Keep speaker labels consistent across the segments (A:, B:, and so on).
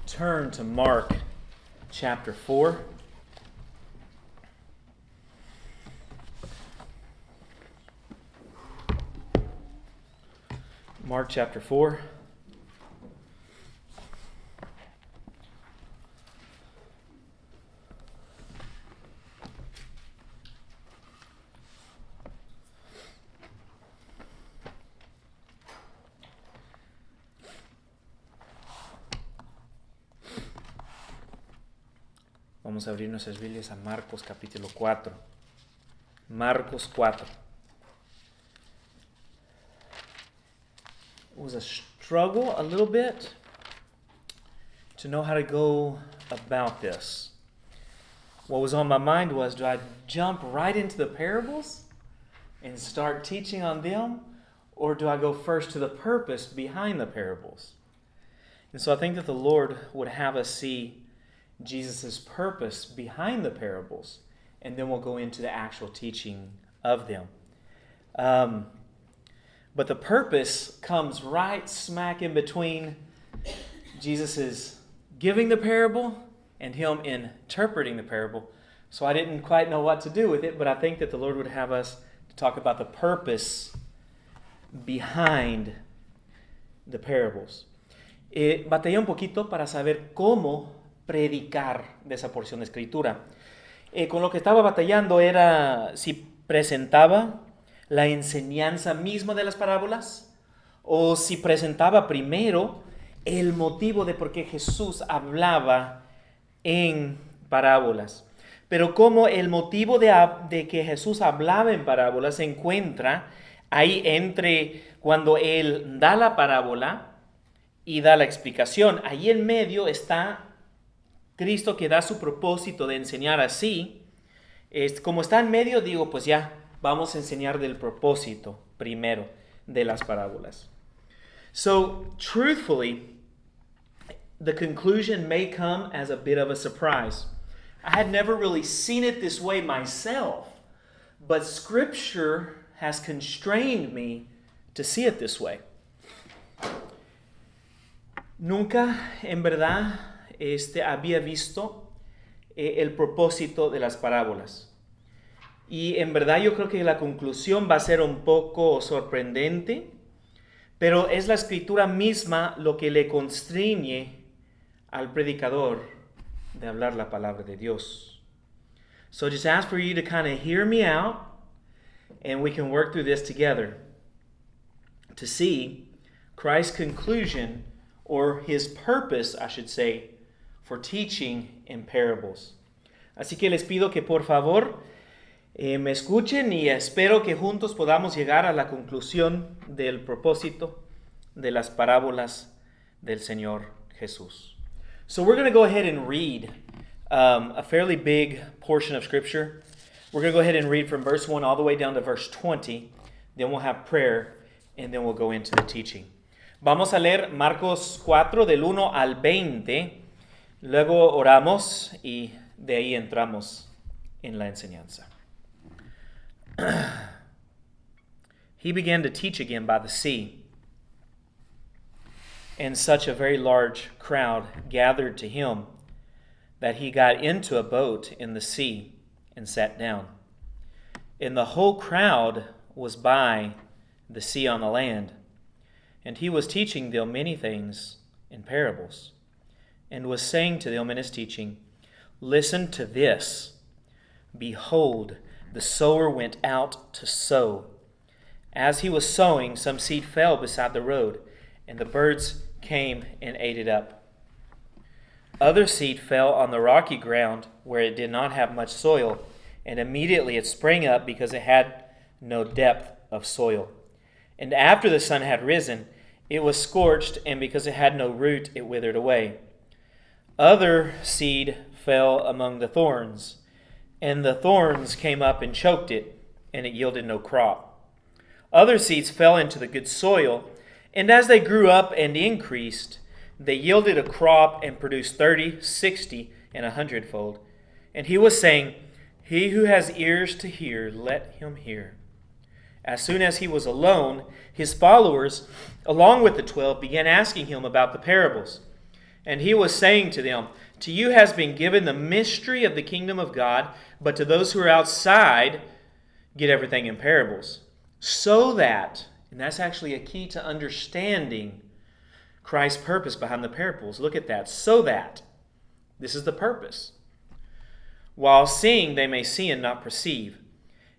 A: turn to Mark chapter 4. Mark chapter 4. Vamos a abrir nuestras Biblias a Marcos capítulo 4. Marcos 4. It was a struggle a little bit to know how to go about this. What was on my mind was, do I jump right into the parables and start teaching on them? Or do I go first to the purpose behind the parables? And so I think that the Lord would have us see Jesus' purpose behind the parables, and then we'll go into the actual teaching of them. But the purpose comes right smack in between Jesus' giving the parable and him interpreting the parable. So I didn't quite know what to do with it, but I think that the Lord would have us to talk about the purpose behind the parables. Batallé un poquito para saber cómo predicar de esa porción de escritura. Con lo que estaba batallando era si presentaba la enseñanza misma de las parábolas o si presentaba primero el motivo de por qué Jesús hablaba en parábolas. Pero como el motivo de que Jesús hablaba en parábolas se encuentra ahí entre cuando Él da la parábola y da la explicación. Ahí en medio está Cristo, que da su propósito de enseñar así. Como está en medio, digo, pues ya, vamos a enseñar del propósito primero de las parábolas. So, truthfully, the conclusion may come as a bit of a surprise. I had never really seen it this way myself, but Scripture has constrained me to see it this way. Nunca, en verdad, había visto el propósito de las parábolas. Y en verdad yo creo que la conclusión va a ser un poco sorprendente, pero es la escritura misma lo que le constriñe al predicador de hablar la palabra de Dios. So just ask for you to kind of hear me out, and we can work through this together to see Christ's conclusion, or his purpose, I should say, for teaching in parables. Así que les pido que por favor me escuchen y espero que juntos podamos llegar a la conclusión del propósito de las parábolas del Señor Jesús. So we're going to go ahead and read a fairly big portion of Scripture. We're going to go ahead and read from verse 1 all the way down to verse 20. Then we'll have prayer, and then we'll go into the teaching. Vamos a leer Marcos 4 del 1 al 20. Luego oramos y de ahí entramos en la enseñanza. He began to teach again by the sea, and such a very large crowd gathered to him that he got into a boat in the sea and sat down. And the whole crowd was by the sea on the land, and he was teaching them many things in parables, and was saying to them in his teaching, "Listen to this. Behold, the sower went out to sow. As he was sowing, some seed fell beside the road, and the birds came and ate it up. Other seed fell on the rocky ground where it did not have much soil, and immediately it sprang up because it had no depth of soil. And after the sun had risen, it was scorched, and because it had no root, it withered away. Other seed fell among the thorns, and the thorns came up and choked it, and it yielded no crop. Other seeds fell into the good soil, and as they grew up and increased, they yielded a crop and produced 30, 60, and 100-fold. And he was saying, He who has ears to hear, let him hear. As soon as he was alone, his followers, along with the 12, began asking him about the parables. And he was saying to them, to you has been given the mystery of the kingdom of God, but to those who are outside, get everything in parables. So that, and that's actually a key to understanding Christ's purpose behind the parables. Look at that. So that, this is the purpose. While seeing, they may see and not perceive.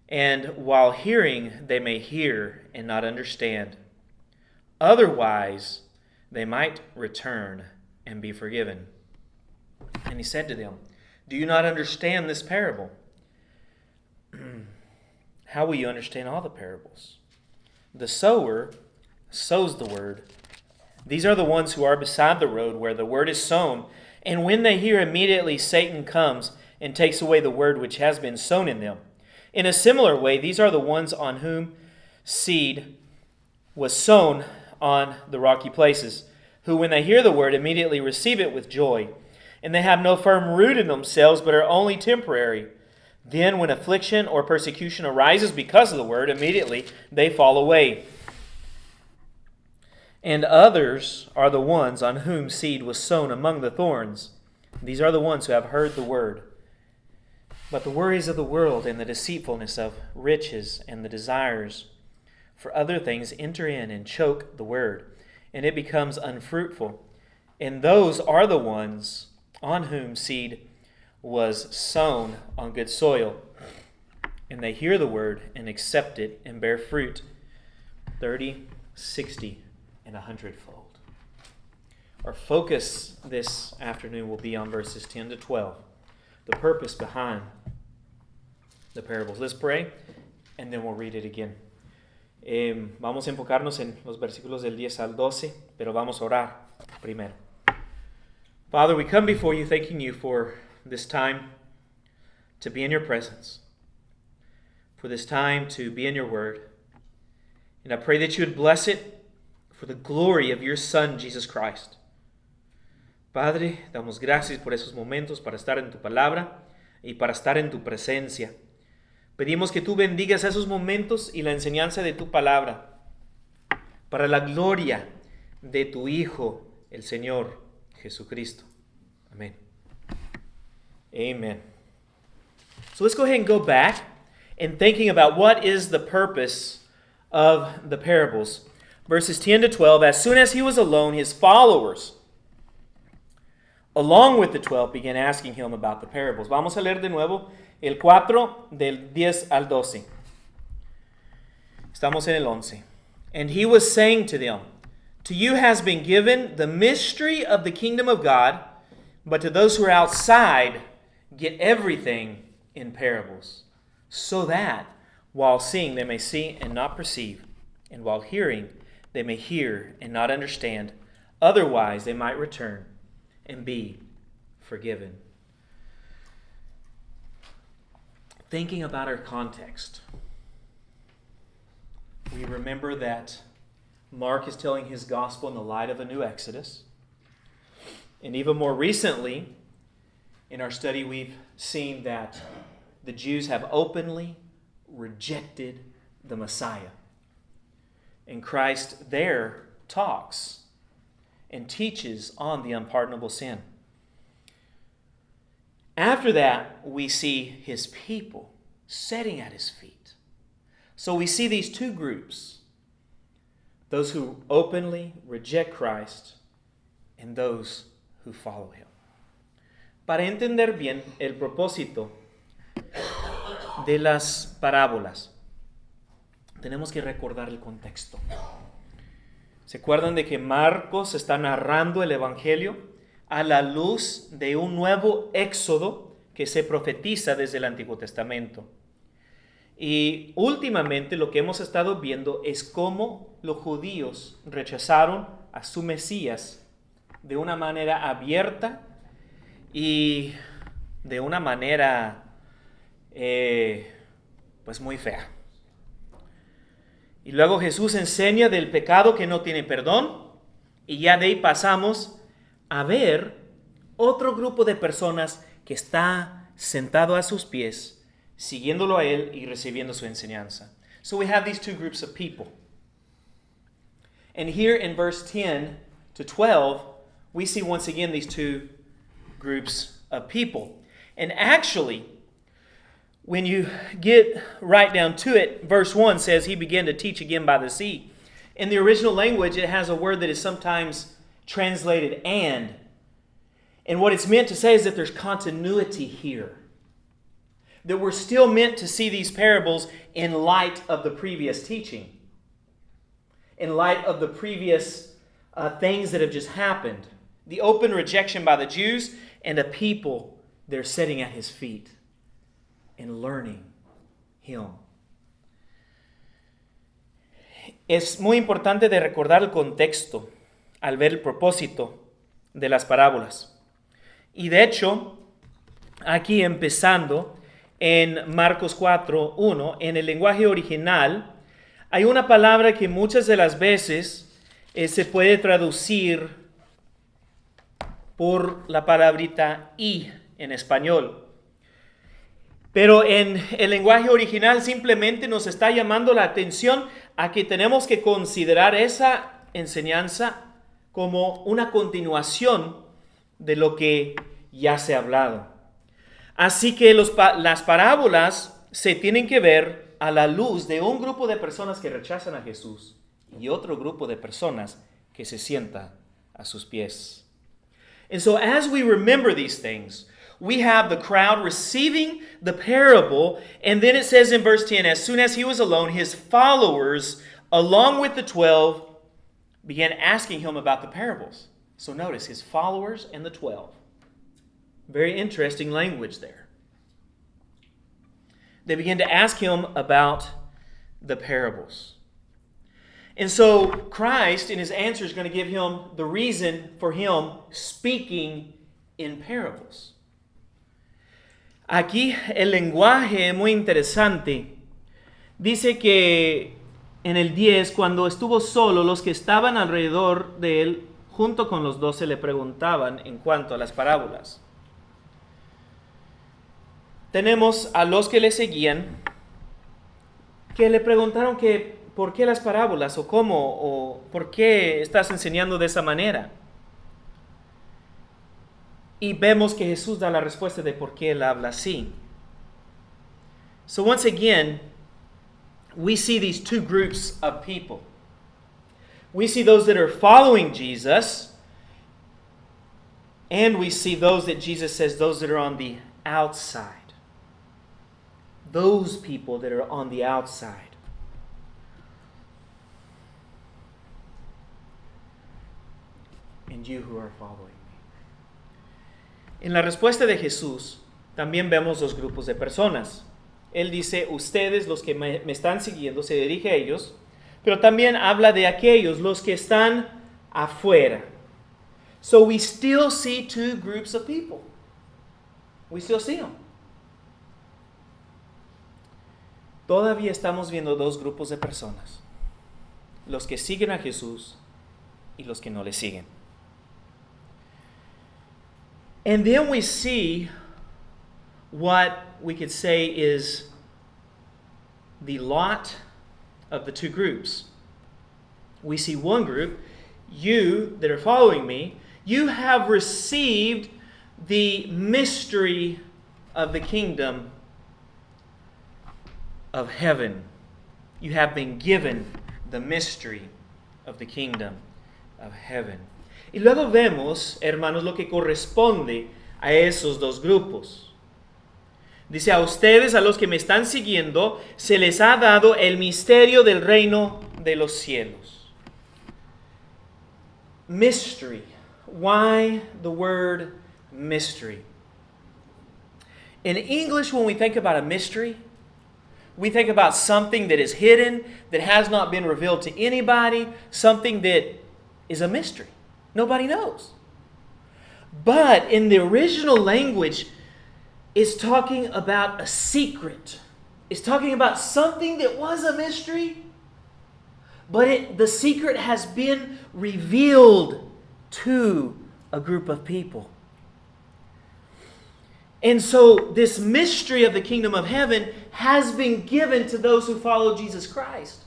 A: And while hearing, they may hear and not understand. Otherwise, they might return and be forgiven. And he said to them, do you not understand this parable? How will you understand all the parables? The sower sows the word. These are the ones who are beside the road where the word is sown. And when they hear, immediately Satan comes and takes away the word which has been sown in them. In a similar way, these are the ones on whom seed was sown on the rocky places, who when they hear the word immediately receive it with joy. And they have no firm root in themselves, but are only temporary. Then when affliction or persecution arises because of the word, immediately they fall away. And others are the ones on whom seed was sown among the thorns. These are the ones who have heard the word. But the worries of the world and the deceitfulness of riches and the desires for other things enter in and choke the word, and it becomes unfruitful. And those are the ones on whom seed was sown on good soil. And they hear the word and accept it and bear fruit 30, 60, and 100-fold. Our focus this afternoon will be on verses 10 to 12, the purpose behind the parables. Let's pray, and then we'll read it again. Vamos a enfocarnos en los versículos del 10 al 12, pero vamos a orar primero. Father, we come before you thanking you for this time to be in your presence, for this time to be in your word. And I pray that you would bless it for the glory of your Son, Jesus Christ. Padre, damos gracias por esos momentos para estar en tu palabra y para estar en tu presencia. Pedimos que tú bendigas esos momentos y la enseñanza de tu palabra para la gloria de tu Hijo, el Señor Jesucristo. Amén. Amen. So let's go ahead and go back and thinking about what is the purpose of the parables. Verses 10 to 12, as soon as he was alone, his followers, along with the 12, began asking him about the parables. Vamos a leer de nuevo el 4 del 10 al 12. Estamos en el 11. And he was saying to them, to you has been given the mystery of the kingdom of God, but to those who are outside, get everything in parables, so that while seeing they may see and not perceive, and while hearing they may hear and not understand. Otherwise they might return and be forgiven. Thinking about our context, we remember that Mark is telling his gospel in the light of a new Exodus. And even more recently, in our study, we've seen that the Jews have openly rejected the Messiah. And Christ there talks and teaches on the unpardonable sin. After that, we see his people sitting at his feet. So we see these two groups, those who openly reject Christ and those who follow him. Para entender bien el propósito de las parábolas, tenemos que recordar el contexto. ¿Se acuerdan de que Marcos está narrando el Evangelio a la luz de un nuevo éxodo que se profetiza desde el Antiguo Testamento? Y últimamente lo que hemos estado viendo es cómo los judíos rechazaron a su Mesías de una manera abierta y de una manera pues muy fea. Y luego Jesús enseña del pecado que no tiene perdón, y ya de ahí pasamos a ver otro grupo de personas que está sentado a sus pies, siguiéndolo a él y recibiendo su enseñanza. So we have these two groups of people. And here in verse 10 to 12, we see once again these two groups of people. And actually, when you get right down to it, verse 1 says, he began to teach again by the sea. In the original language, it has a word that is sometimes translated and. And what it's meant to say is that there's continuity here. That we're still meant to see these parables in light of the previous teaching. In light of the previous things that have just happened. The open rejection by the Jews and a people that are sitting at his feet and learning him. Es muy importante de recordar el contexto al ver el propósito de las parábolas. Y de hecho, aquí empezando en Marcos 4:1, en el lenguaje original, hay una palabra que muchas de las veces se puede traducir por la palabrita y en español. Pero en el lenguaje original simplemente nos está llamando la atención a que tenemos que considerar esa enseñanza como una continuación de lo que ya se ha hablado. Así que las parábolas se tienen que ver a la luz de un grupo de personas que rechazan a Jesús y otro grupo de personas que se sientan a sus pies. And so as we remember these things, we have the crowd receiving the parable, and then it says in verse 10, as soon as he was alone, his followers, along with the 12, began asking him about the parables. So notice, his followers and the 12. Very interesting language there. They began to ask him about the parables. And so Christ, in his answer, is going to give him the reason for him speaking in parables. Aquí el lenguaje es muy interesante. Dice que en el 10, cuando estuvo solo, los que estaban alrededor de él, junto con los 12, le preguntaban en cuanto a las parábolas. Tenemos a los que le seguían, que le preguntaron que por qué las parábolas, o cómo, o por qué estás enseñando de esa manera. Y vemos que Jesús da la respuesta de por qué él habla así. So once again, we see these two groups of people. We see those that are following Jesus, and we see those that Jesus says, those that are on the outside. Those people that are on the outside. And you who are following me. En la respuesta de Jesús, también vemos dos grupos de personas. Él dice, ustedes, los que me están siguiendo, se dirige a ellos, pero también habla de aquellos, los que están afuera. So we still see two groups of people. We still see them. Todavía estamos viendo dos grupos de personas. Los que siguen a Jesús y los que no le siguen. And then we see what we could say is the lot of the two groups. We see one group, you that are following me, you have received the mystery of the kingdom of heaven. You have been given the mystery of the kingdom of heaven. Y luego vemos, hermanos, lo que corresponde a esos dos grupos. Dice, a ustedes, a los que me están siguiendo, se les ha dado el misterio del reino de los cielos. Mystery. Why the word mystery? In English, when we think about a mystery, we think about something that is hidden, that has not been revealed to anybody, something that is a mystery. Nobody knows. But in the original language, it's talking about a secret. It's talking about something that was a mystery, but the secret has been revealed to a group of people. And so this mystery of the kingdom of heaven has been given to those who follow Jesus Christ.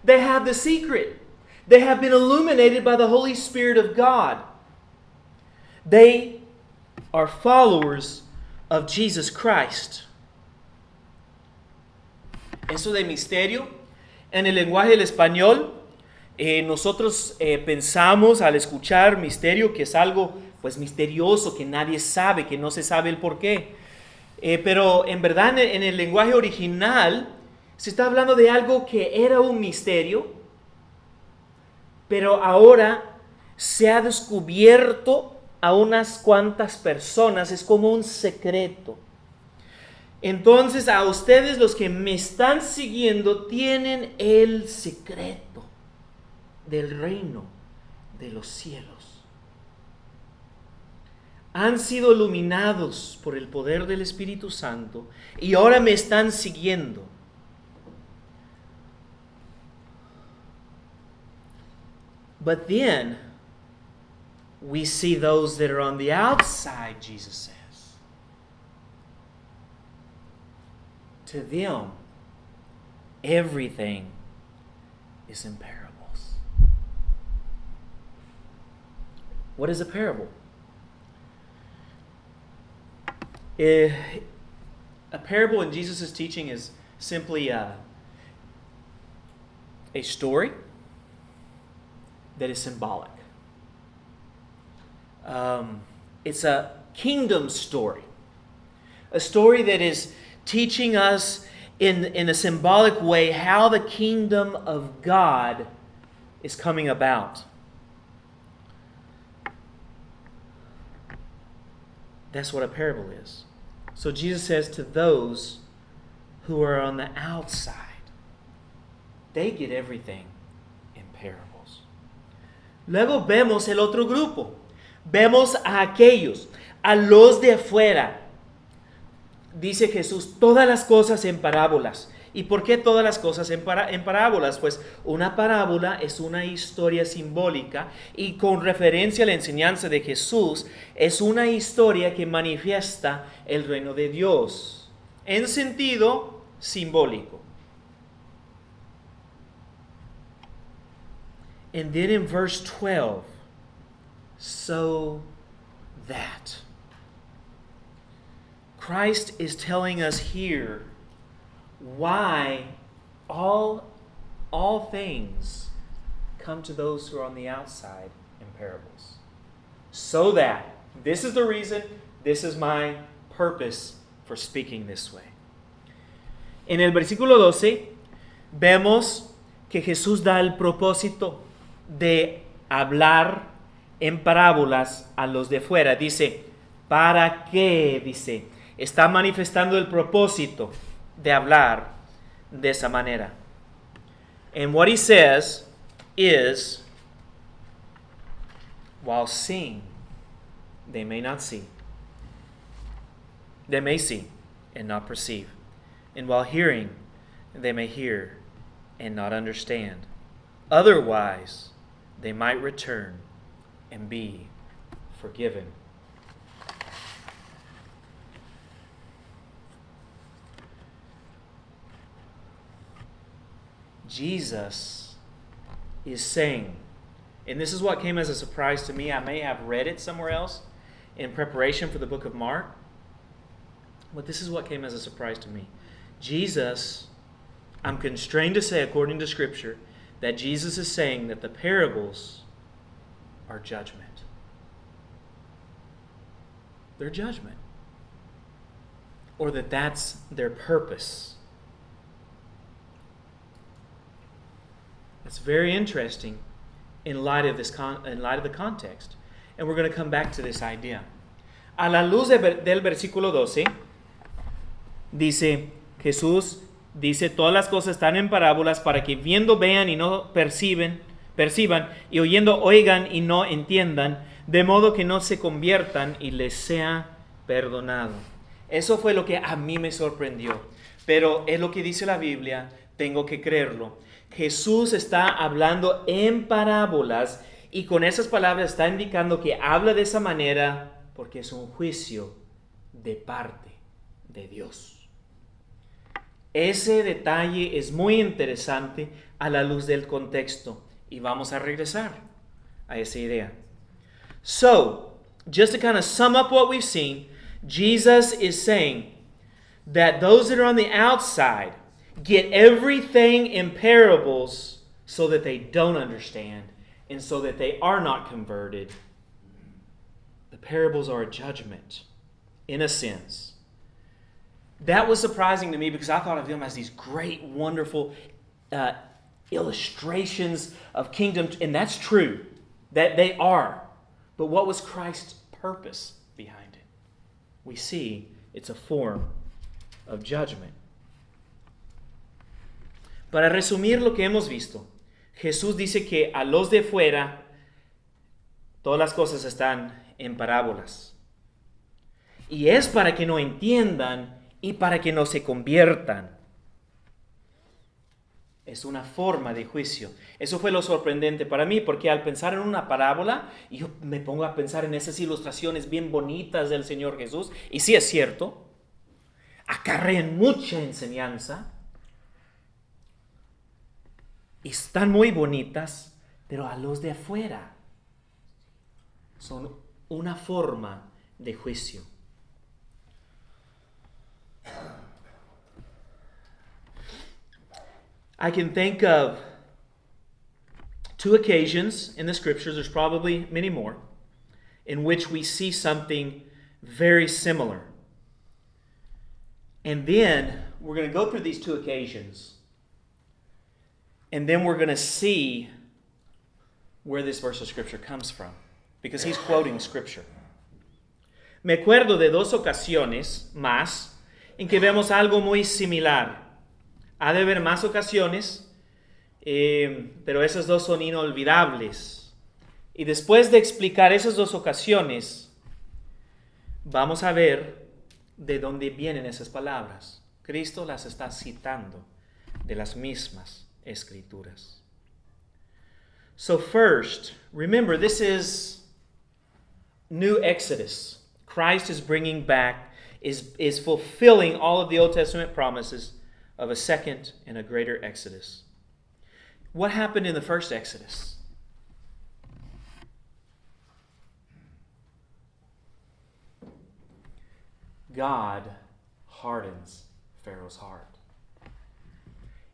A: They have the secret. They have been illuminated by the Holy Spirit of God. They are followers of Jesus Christ. Eso de misterio, en el lenguaje del español, nosotros pensamos al escuchar misterio que es algo pues misterioso, que nadie sabe, que no se sabe el porqué. Pero en verdad en el lenguaje original se está hablando de algo que era un misterio, pero ahora se ha descubierto a unas cuantas personas, es como un secreto. Entonces a ustedes los que me están siguiendo tienen el secreto del reino de los cielos. Han sido iluminados por el poder del Espíritu Santo y ahora me están siguiendo. But then we see those that are on the outside, Jesus says. To them, everything is in parables. What is a parable? A parable in Jesus' teaching is simply a story that is symbolic. It's a kingdom story. A story that is teaching us in a symbolic way how the kingdom of God is coming about. That's what a parable is. So Jesus says to those who are on the outside, they get everything in parables. Luego vemos el otro grupo. Vemos a aquellos, a los de afuera. Dice Jesús, todas las cosas en parábolas. ¿Y por qué todas las cosas en parábolas? Pues una parábola es una historia simbólica y con referencia a la enseñanza de Jesús, es una historia que manifiesta el reino de Dios en sentido simbólico. And then in verse 12, so that. Christ is telling us here why all things come to those who are on the outside in parables. So that, this is the reason, this is my purpose for speaking this way. En el versículo 12 vemos que Jesús da el propósito de hablar en parábolas a los de fuera. Dice, ¿para qué? Dice, está manifestando el propósito de hablar de esa manera. And what he says is, while seeing, they may not see. They may see and not perceive. And while hearing, they may hear and not understand. Otherwise, they might return and be forgiven. Jesus is saying, and this is what came as a surprise to me. I may have read it somewhere else in preparation for the book of Mark, but this is what came as a surprise to me. Jesus, I'm constrained to say, according to Scripture, that Jesus is saying that the parables are judgment. They're judgment. Or that that's their purpose. It's very interesting in light of the context. And we're going to come back to this idea. A la luz del versículo 12, dice, Jesús dice, todas las cosas están en parábolas para que viendo vean y no perciban, y oyendo oigan y no entiendan, de modo que no se conviertan y les sea perdonado. Eso fue lo que a mí me sorprendió. Pero es lo que dice la Biblia, tengo que creerlo. Jesús está hablando en parábolas y con esas palabras está indicando que habla de esa manera porque es un juicio de parte de Dios. Ese detalle es muy interesante a la luz del contexto y vamos a regresar a esa idea. So, just to kind of sum up what we've seen, Jesus is saying that those that are on the outside get everything in parables so that they don't understand and so that they are not converted. The parables are a judgment, in a sense. That was surprising to me because I thought of them as these great, wonderful illustrations of kingdom. And that's true, that they are. But what was Christ's purpose behind it? We see it's a form of judgment. Para resumir lo que hemos visto, Jesús dice que a los de fuera todas las cosas están en parábolas. Y es para que no entiendan y para que no se conviertan. Es una forma de juicio. Eso fue lo sorprendente para mí, porque al pensar en una parábola, yo me pongo a pensar en esas ilustraciones bien bonitas del Señor Jesús, y sí es cierto, acarrean mucha enseñanza, y están muy bonitas, pero a los de afuera son una forma de juicio. I can think of 2 occasions in the scriptures, there's probably many more, in which we see something very similar. And then we're going to go through these 2 occasions. And then we're going to see where this verse of scripture comes from. Because he's quoting scripture. Me acuerdo de 2 ocasiones más en que vemos algo muy similar. Ha de haber más ocasiones, pero esas 2 son inolvidables. Y después de explicar esas 2 ocasiones, vamos a ver de dónde vienen esas palabras. Cristo las está citando de las mismas escrituras. So first, remember, this is new Exodus. Christ is bringing back, is fulfilling all of the Old Testament promises of a second and a greater Exodus. What happened in the first Exodus? God hardens Pharaoh's heart.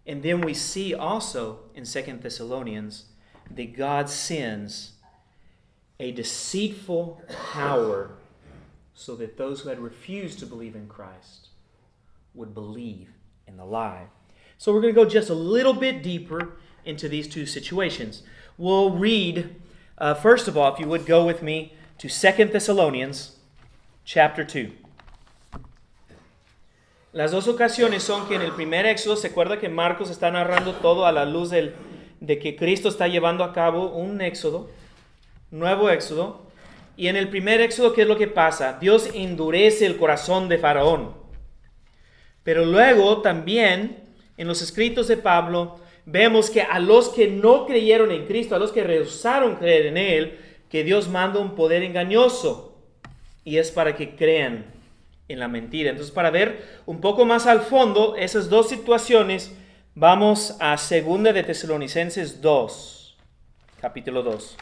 A: And then we see also in 2 Thessalonians that God sends a deceitful power so that those who had refused to believe in Christ would believe in the lie. So we're going to go just a little bit deeper into these 2 situations. We'll read, first of all, if you would go with me to 2 Thessalonians chapter 2. Las 2 ocasiones son que en el primer Éxodo, se acuerda que Marcos está narrando todo a la luz de que Cristo está llevando a cabo un Éxodo, nuevo Éxodo. Y en el primer Éxodo, ¿qué es lo que pasa? Dios endurece el corazón de Faraón. Pero luego también en los escritos de Pablo vemos que a los que no creyeron en Cristo, a los que rehusaron creer en Él, que Dios manda un poder engañoso. Y es para que crean en la mentira. Entonces, para ver un poco más al fondo esas 2 situaciones, vamos a 2 de Tesalonicenses 2, capítulo 2.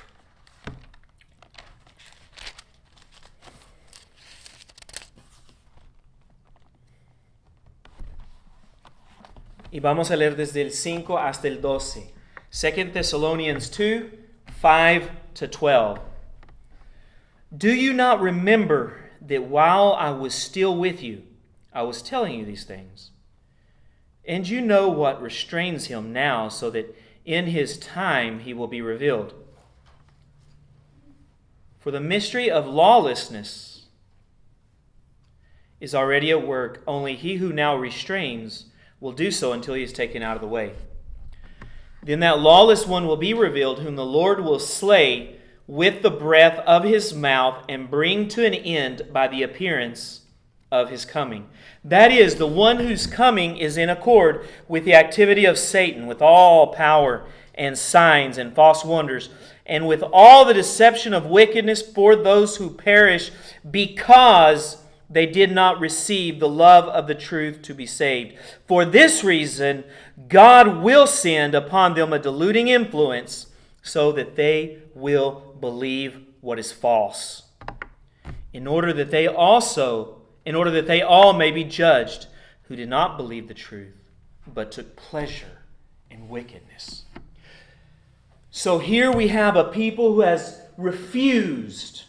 A: Y vamos a leer desde el 5 hasta el 12. 2 Thessalonians 2, 5 to 12. Do you not remember that while I was still with you, I was telling you these things? And you know what restrains him now, so that in his time he will be revealed. For the mystery of lawlessness is already at work, only he who now restrains will do so until he is taken out of the way. Then that lawless one will be revealed, whom the Lord will slay with the breath of his mouth and bring to an end by the appearance of his coming. That is, the one whose coming is in accord with the activity of Satan, with all power and signs and false wonders, and with all the deception of wickedness for those who perish, because they did not receive the love of the truth to be saved. For this reason, God will send upon them a deluding influence so that they will believe what is false, in order that they all may be judged, who did not believe the truth, but took pleasure in wickedness. So here we have a people who has refused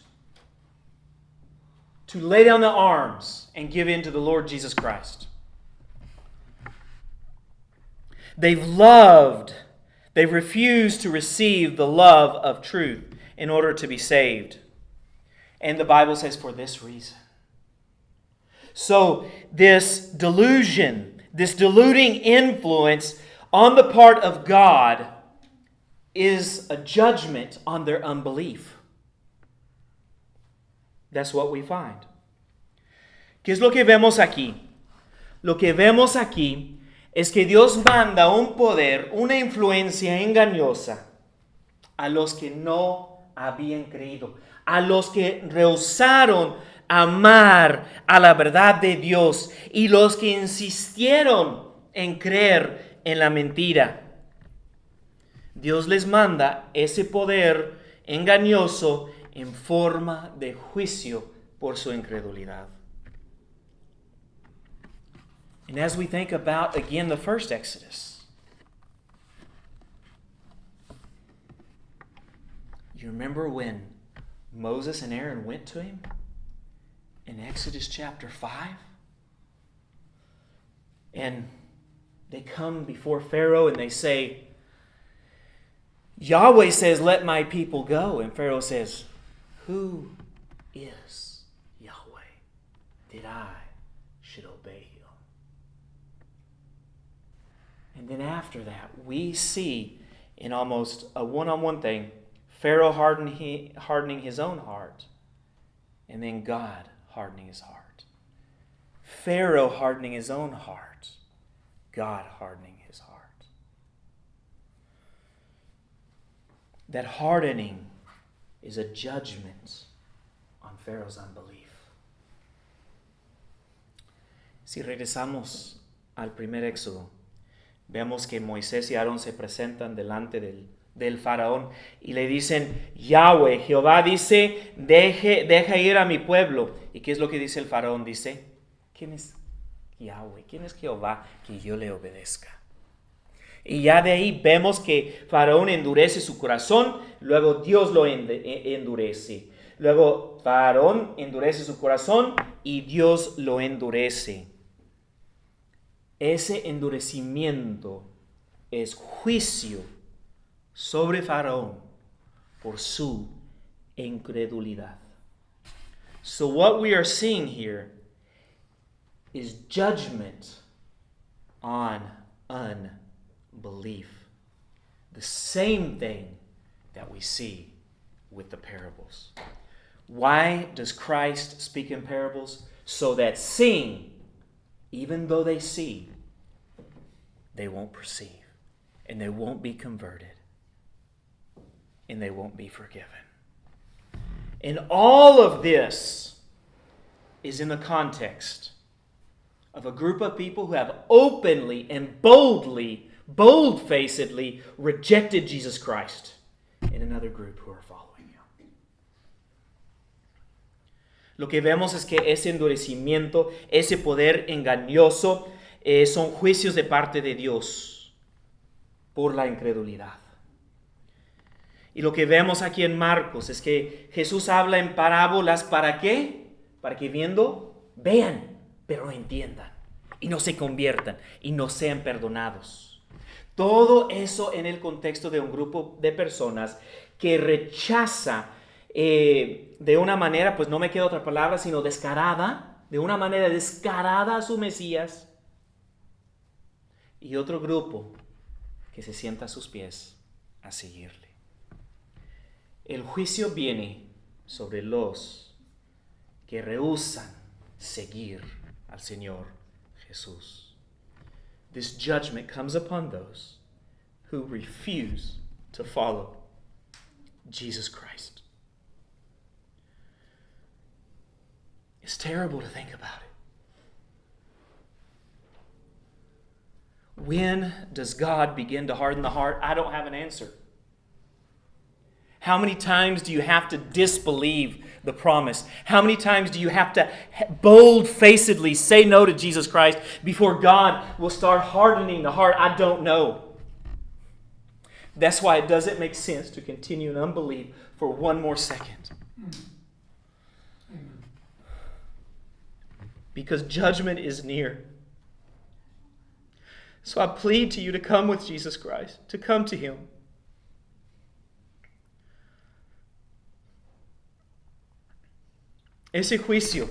A: to lay down their arms and give in to the Lord Jesus Christ. They've refused to receive the love of truth in order to be saved. And the Bible says for this reason. So this delusion, this deluding influence on the part of God is a judgment on their unbelief. That's what we find. ¿Qué es lo que vemos aquí? Lo que vemos aquí es que Dios manda un poder, una influencia engañosa a los que no habían creído, a los que rehusaron amar a la verdad de Dios y los que insistieron en creer en la mentira. Dios les manda ese poder engañoso en forma de juicio por su incredulidad. And as we think about, again, the first Exodus, you remember when Moses and Aaron went to him in Exodus chapter 5? And they come before Pharaoh and they say, Yahweh says, let my people go. And Pharaoh says, who is Yahweh that I should obey him? And then after that, we see in almost a one-on-one thing, Pharaoh hardening his own heart, and then God hardening his heart. Pharaoh hardening his own heart, God hardening his heart. That hardening is a judgment on Pharaoh's unbelief. Si regresamos al primer Éxodo, vemos que Moisés y Aarón se presentan delante del faraón y le dicen, Yahweh, Jehová dice, deja ir a mi pueblo. ¿Y qué es lo que dice el faraón? Dice, ¿quién es Yahweh? ¿Quién es Jehová que yo le obedezca? Y ya de ahí vemos que Faraón endurece su corazón, luego Dios lo endurece. Luego Faraón endurece su corazón y Dios lo endurece. Ese endurecimiento es juicio sobre Faraón por su incredulidad. So what we are seeing here is judgment on unbelief. The same thing that we see with the parables. Why does Christ speak in parables? So that seeing, even though they see, they won't perceive, and they won't be converted, and they won't be forgiven. And all of this is in the context of a group of people who have openly and bold-facedly rejected Jesus Christ, and another group who are following him. Lo que vemos es que ese endurecimiento, ese poder engañoso, son juicios de parte de Dios por la incredulidad. Y lo que vemos aquí en Marcos es que Jesús habla en parábolas, ¿para qué? Para que viendo, vean, pero no entiendan, y no se conviertan, y no sean perdonados. Todo eso en el contexto de un grupo de personas que rechaza de una manera, pues no me queda otra palabra, sino descarada, de una manera descarada a su Mesías, y otro grupo que se sienta a sus pies a seguirle. El juicio viene sobre los que rehúsan seguir al Señor Jesús. This judgment comes upon those who refuse to follow Jesus Christ. It's terrible to think about it. When does God begin to harden the heart? I don't have an answer. How many times do you have to disbelieve the promise? How many times do you have to bold-facedly say no to Jesus Christ before God will start hardening the heart? I don't know. That's why it doesn't make sense to continue in unbelief for one more second. Because judgment is near. So I plead to you to come with Jesus Christ, to come to Him. Ese juicio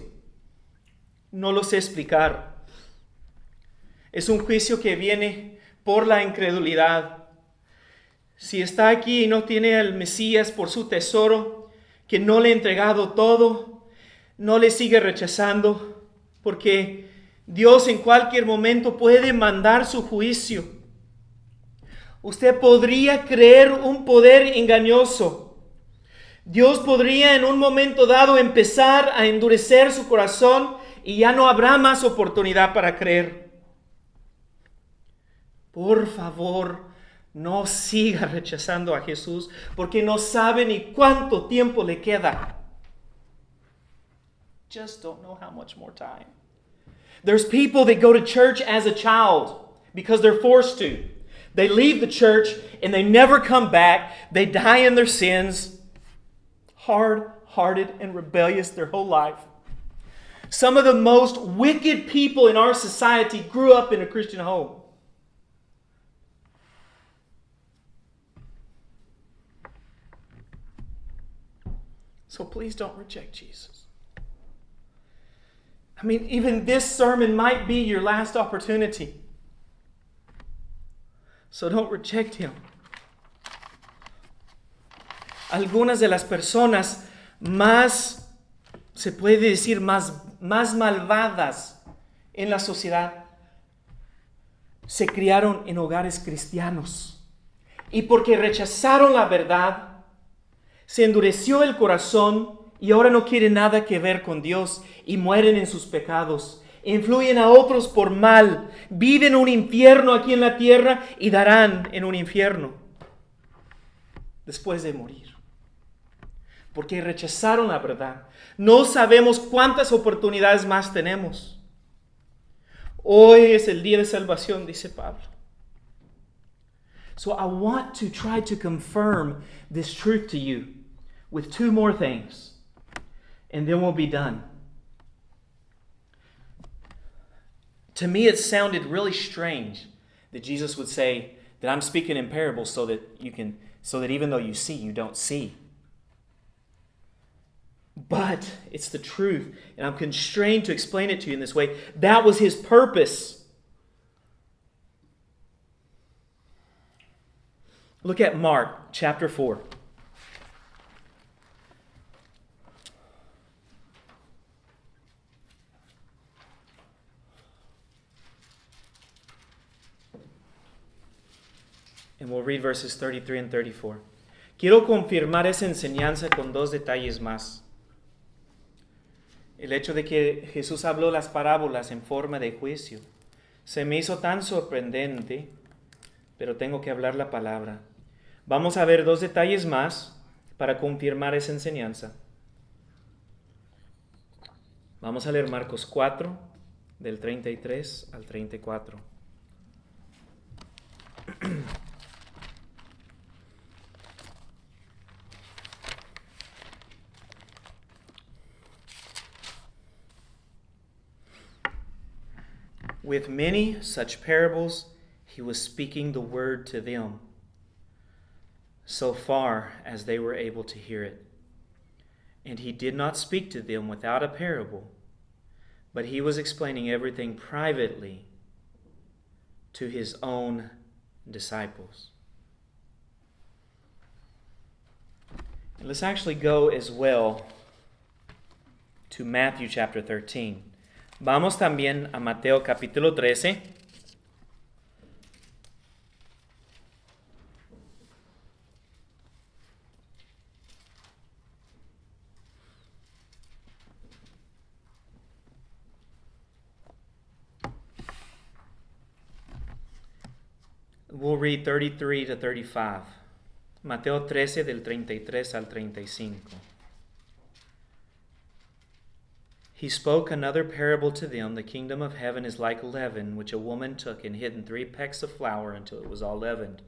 A: no lo sé explicar. Es un juicio que viene por la incredulidad. Si está aquí y no tiene al Mesías por su tesoro, que no le ha entregado todo, no le sigue rechazando, porque Dios en cualquier momento puede mandar su juicio. Usted podría creer un poder engañoso. Dios podría en un momento dado empezar a endurecer su corazón y ya no habrá más oportunidad para creer. Por favor, no siga rechazando a Jesús porque no sabe ni cuánto tiempo le queda. Just don't know how much more time. There's people that go to church as a child because they're forced to. They leave the church and they never come back. They die in their sins, hard-hearted and rebellious their whole life. Some of the most wicked people in our society grew up in a Christian home. So please don't reject Jesus. I mean, even this sermon might be your last opportunity. So don't reject Him. Algunas de las personas más, se puede decir, más malvadas en la sociedad se criaron en hogares cristianos. Y porque rechazaron la verdad, se endureció el corazón y ahora no quieren nada que ver con Dios y mueren en sus pecados. Influyen a otros por mal, viven un infierno aquí en la tierra y darán en un infierno después de morir. Porque rechazaron la verdad. No sabemos cuántas oportunidades más tenemos. Hoy es el día de salvación, dice Pablo. So I want to try to confirm this truth to you with two more things, and then we'll be done. To me, it sounded really strange that Jesus would say that I'm speaking in parables so that even though you see, you don't see. But it's the truth, and I'm constrained to explain it to you in this way. That was His purpose. Look at Mark chapter 4. And we'll read verses 33 and 34. Quiero confirmar esa enseñanza con dos detalles más. El hecho de que Jesús habló las parábolas en forma de juicio se me hizo tan sorprendente, pero tengo que hablar la palabra. Vamos a ver dos detalles más para confirmar esa enseñanza. Vamos a leer Marcos 4, del 33 al 34. With many such parables, He was speaking the word to them, so far as they were able to hear it. And He did not speak to them without a parable, but He was explaining everything privately to His own disciples. And let's actually go as well to Matthew chapter 13. Vamos también a Mateo capítulo 13. We'll read 33 to 35. Mateo 13 del 33 al 35. He spoke another parable to them. The kingdom of heaven is like leaven, which a woman took and hid in 3 pecks of flour until it was all leavened.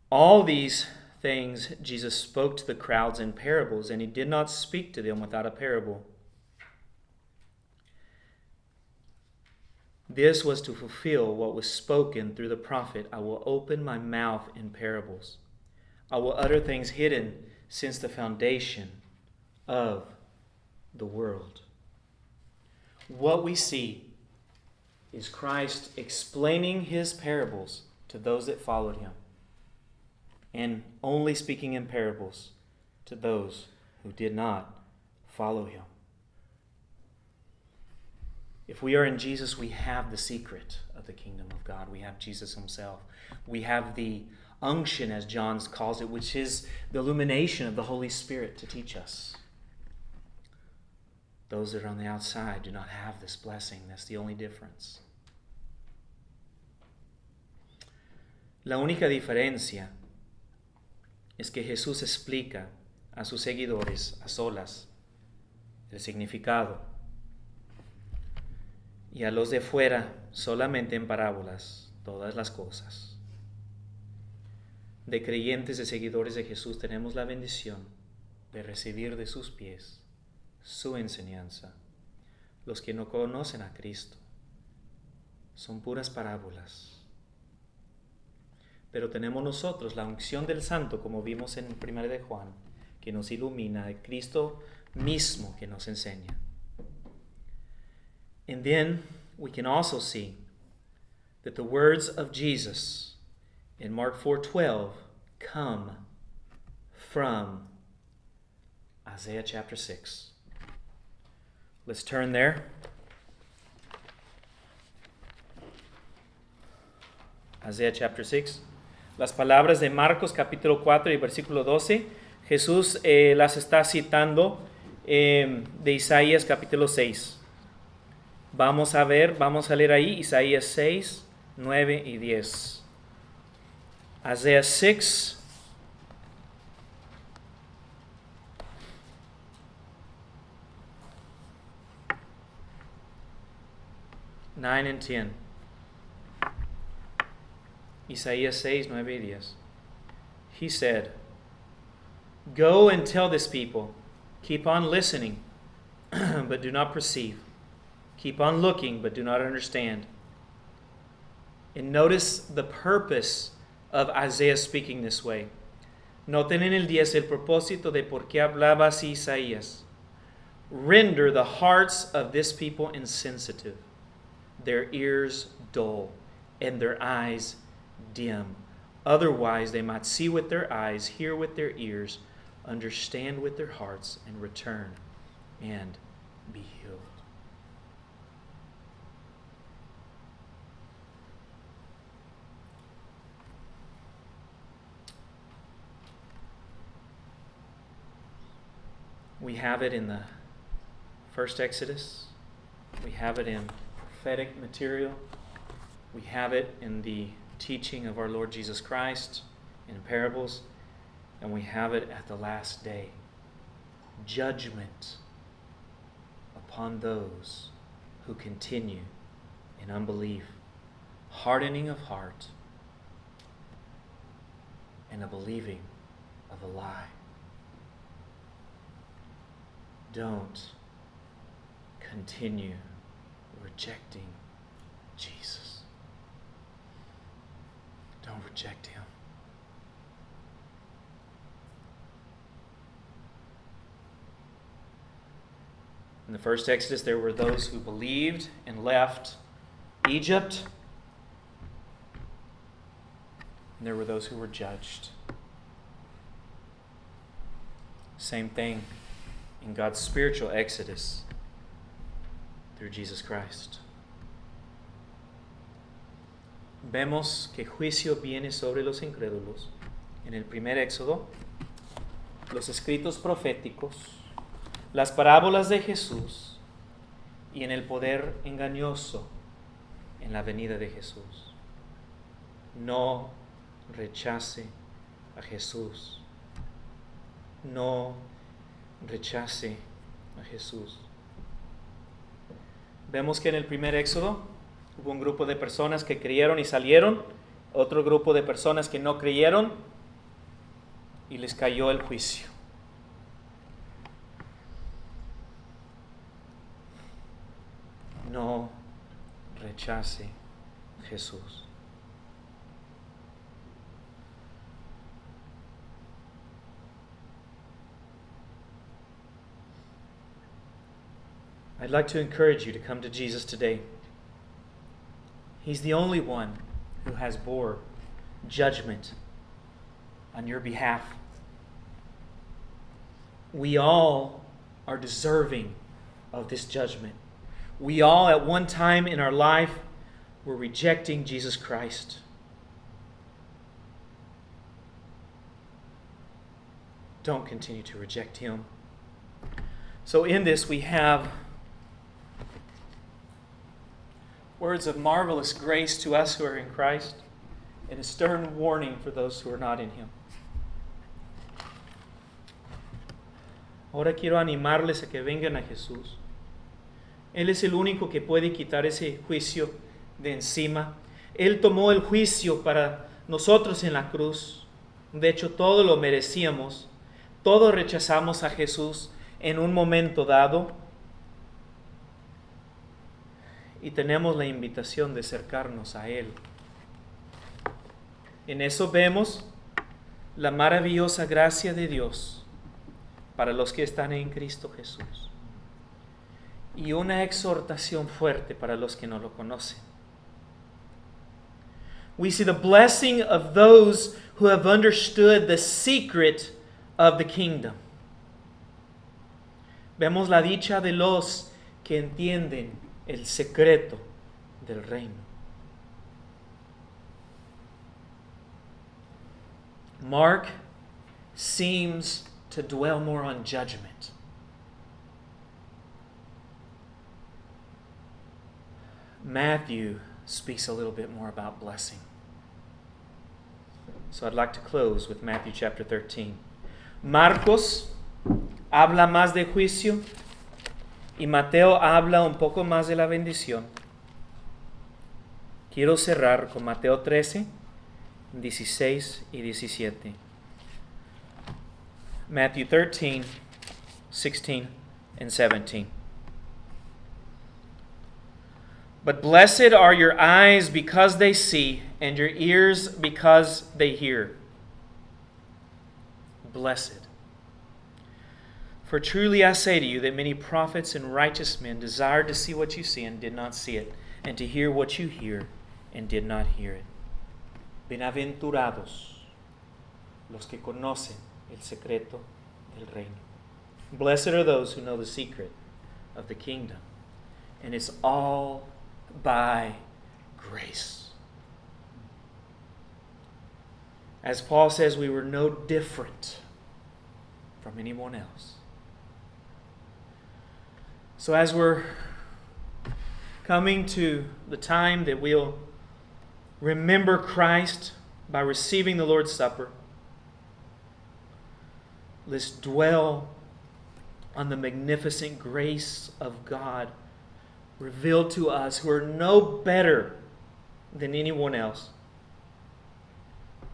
A: All these things Jesus spoke to the crowds in parables, and he did not speak to them without a parable. This was to fulfill what was spoken through the prophet, I will open my mouth in parables. I will utter things hidden since the foundation of the world. What we see is Christ explaining his parables to those that followed him, and only speaking in parables to those who did not follow him. If we are in Jesus, we have the secret of the kingdom of God. We have Jesus himself. We have the unction, as John calls it, which is the illumination of the Holy Spirit to teach us. Those that are on the outside do not have this blessing. That's the only difference. La única diferencia es que Jesús explica a sus seguidores a solas el significado, y a los de fuera solamente en parábolas todas las cosas. De creyentes, de seguidores de Jesús, tenemos la bendición de recibir de sus pies su enseñanza. Los que no conocen a Cristo son puras parábolas. Pero tenemos nosotros la unción del Santo, como vimos en 1 de Juan, que nos ilumina, de Cristo mismo que nos enseña. And then we can also see that the words of Jesus in Mark 4:12 come from Isaiah chapter 6. Let's turn there. Isaiah chapter 6. Las palabras de Marcos capítulo 4 y versículo 12, Jesús las está citando de Isaías capítulo 6. Vamos a leer ahí Isaías 6, 9 y 10. Isaiah 6, 9 and 10. Isaías 6, 9 y 10. He said, "Go and tell this people, keep on listening, but do not perceive. Keep on looking, but do not understand." And notice the purpose of Isaiah speaking this way. Noten en el 10 el propósito de por qué hablaba así Isaías. Render the hearts of this people insensitive, their ears dull, and their eyes dim. Otherwise they might see with their eyes, hear with their ears, understand with their hearts, and return and be healed. We have it in the first Exodus. We have it in prophetic material. We have it in the teaching of our Lord Jesus Christ in parables. And we have it at the last day. Judgment upon those who continue in unbelief, hardening of heart, and a believing of a lie. Don't continue rejecting Jesus. Don't reject him. In the first Exodus, there were those who believed and left Egypt, and there were those who were judged. Same thing in God's spiritual exodus through Jesus Christ. Vemos que juicio viene sobre los incrédulos. En el primer éxodo, los escritos proféticos, las parábolas de Jesús y en el poder engañoso en la venida de Jesús. No rechace a Jesús. No rechace a Jesús. Vemos que en el primer Éxodo hubo un grupo de personas que creyeron y salieron, otro grupo de personas que no creyeron y les cayó el juicio. No rechace a Jesús. I'd like to encourage you to come to Jesus today. He's the only one who has bore judgment on your behalf. We all are deserving of this judgment. We all, at one time in our life, were rejecting Jesus Christ. Don't continue to reject Him. So in this we have words of marvelous grace to us who are in Christ, and a stern warning for those who are not in Him. Ahora quiero animarles a que vengan a Jesús. Él es el único que puede quitar ese juicio de encima. Él tomó el juicio para nosotros en la cruz. De hecho, todo lo merecíamos. Todos rechazamos a Jesús en un momento dado. Y tenemos la invitación de acercarnos a Él. En eso vemos la maravillosa gracia de Dios para los que están en Cristo Jesús. Y una exhortación fuerte para los que no lo conocen. We see the blessing of those who have understood the secret of the kingdom. Vemos la dicha de los que entienden el secreto del reino. Mark seems to dwell more on judgment. Matthew speaks a little bit more about blessing. So I'd like to close with Matthew chapter 13. Marcos habla más de juicio y Mateo habla un poco más de la bendición. Quiero cerrar con Mateo 13, 16 y 17. Matthew 13, 16 and 17. But blessed are your eyes because they see, and your ears because they hear. Blessed. For truly I say to you that many prophets and righteous men desired to see what you see and did not see it, and to hear what you hear and did not hear it. Bienaventurados los que conocen el secreto del reino. Blessed are those who know the secret of the kingdom. And it's all by grace. As Paul says, we were no different from anyone else. So as we're coming to the time that we'll remember Christ by receiving the Lord's Supper, let's dwell on the magnificent grace of God revealed to us who are no better than anyone else.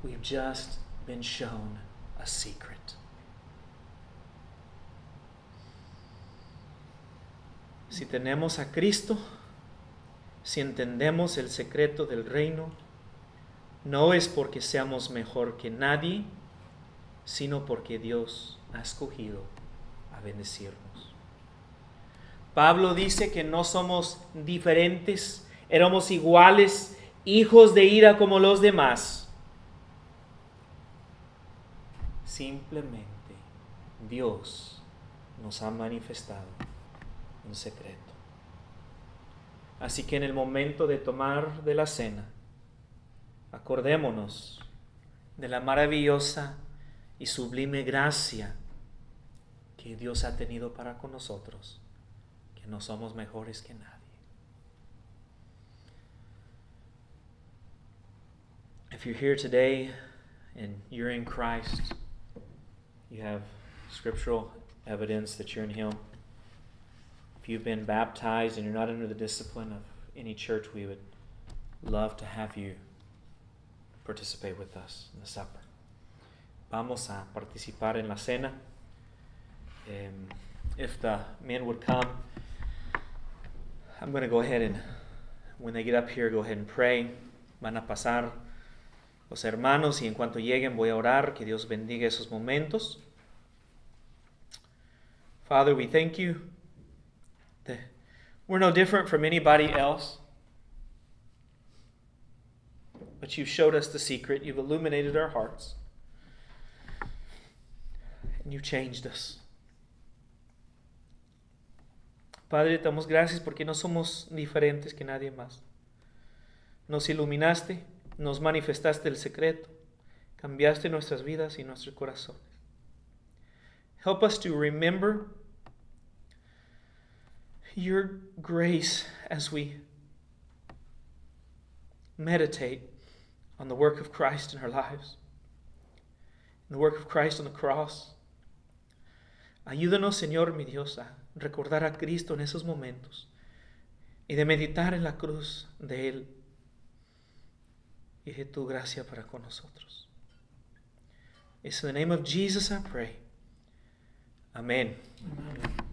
A: We've just been shown a secret. Si tenemos a Cristo, si entendemos el secreto del reino, no es porque seamos mejor que nadie, sino porque Dios ha escogido a bendecirnos. Pablo dice que no somos diferentes, éramos iguales, hijos de ira como los demás. Simplemente Dios nos ha manifestado un secreto. Así que en el momento de tomar de la cena, acordémonos de la maravillosa y sublime gracia que Dios ha tenido para con nosotros, que no somos mejores que nadie. If you're here today and you're in Christ, you have scriptural evidence that you're in Him. If you've been baptized and you're not under the discipline of any church, we would love to have you participate with us in the supper. Vamos a participar en la cena. If the men would come, I'm going to go ahead and, when they get up here, go ahead and pray. Van a pasar los hermanos y en cuanto lleguen voy a orar. Que Dios bendiga esos momentos. Father, we thank you that we're no different from anybody else. But you've showed us the secret. You've illuminated our hearts. And you've changed us. Padre, te damos gracias porque no somos diferentes que nadie más. Nos iluminaste, nos manifestaste el secreto, cambiaste nuestras vidas y nuestros corazones. Help us to remember your grace as we meditate on the work of Christ in our lives, the work of Christ on the cross. Ayúdanos, Señor, mi Dios, a recordar a Cristo en esos momentos y de meditar en la cruz de Él y de tu gracia para con nosotros. It's in the name of Jesus I pray. Amen. Amen.